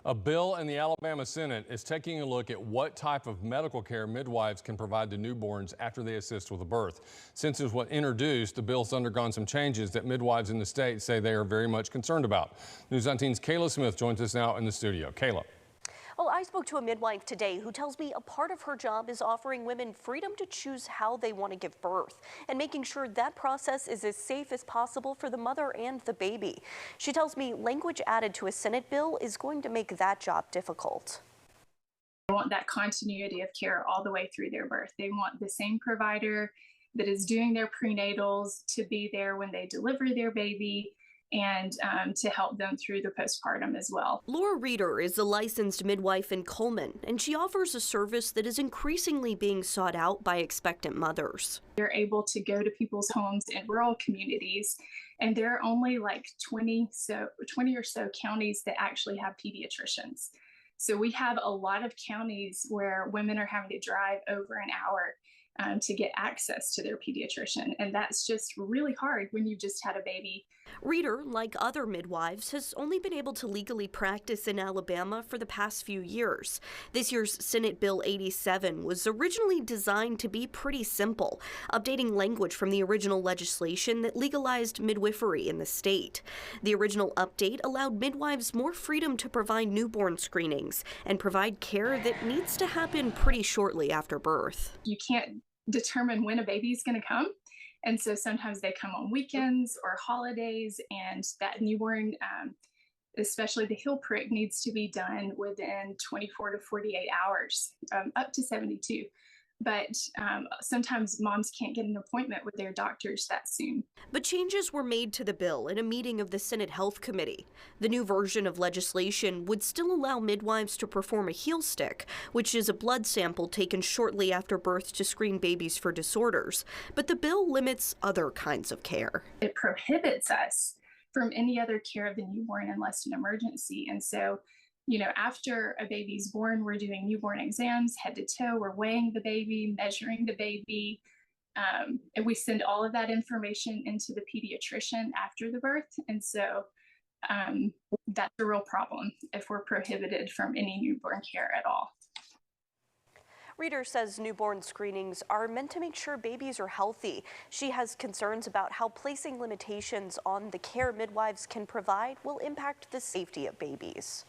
A bill in the Alabama Senate is taking a look at what type of medical care midwives can provide to newborns after they assist with a birth. Since it was introduced, the bill's undergone some changes that midwives in the state say they are very much concerned about. News 19's Kayla Smith joins us now in the studio. Kayla. Well, I spoke to a midwife today who tells me a part of her job is offering women freedom to choose how they want to give birth and making sure that process is as safe as possible for the mother and the baby. She tells me language added to a Senate bill is going to make that job difficult. They want that continuity of care all the way through their birth. They want the same provider that is doing their prenatals to be there when they deliver their baby, and to help them through the postpartum as well. Laura Reeder is a licensed midwife in Coleman, and she offers a service that is increasingly being sought out by expectant mothers. You're able to go to people's homes in rural communities, and there are only like 20 or so counties that actually have pediatricians. So we have a lot of counties where women are having to drive over an hour to get access to their pediatrician. And that's just really hard when you've just had a baby. Reeder, like other midwives, has only been able to legally practice in Alabama for the past few years. This year's Senate Bill 87 was originally designed to be pretty simple, updating language from the original legislation that legalized midwifery in the state. The original update allowed midwives more freedom to provide newborn screenings and provide care that needs to happen pretty shortly after birth. You can't determine when a baby is going to come. And so sometimes they come on weekends or holidays, and that newborn, especially the heel prick, needs to be done within 24 to 48 hours, up to 72. But sometimes moms can't get an appointment with their doctors that soon. But changes were made to the bill in a meeting of the Senate Health Committee. The new version of legislation would still allow midwives to perform a heel stick, which is a blood sample taken shortly after birth to screen babies for disorders. But the bill limits other kinds of care. It prohibits us from any other care of the newborn unless an emergency. And so, after a baby's born, we're doing newborn exams head to toe. We're weighing the baby, measuring the baby, and we send all of that information into the pediatrician after the birth. And so that's a real problem if we're prohibited from any newborn care at all. Reeder says newborn screenings are meant to make sure babies are healthy. She has concerns about how placing limitations on the care midwives can provide will impact the safety of babies.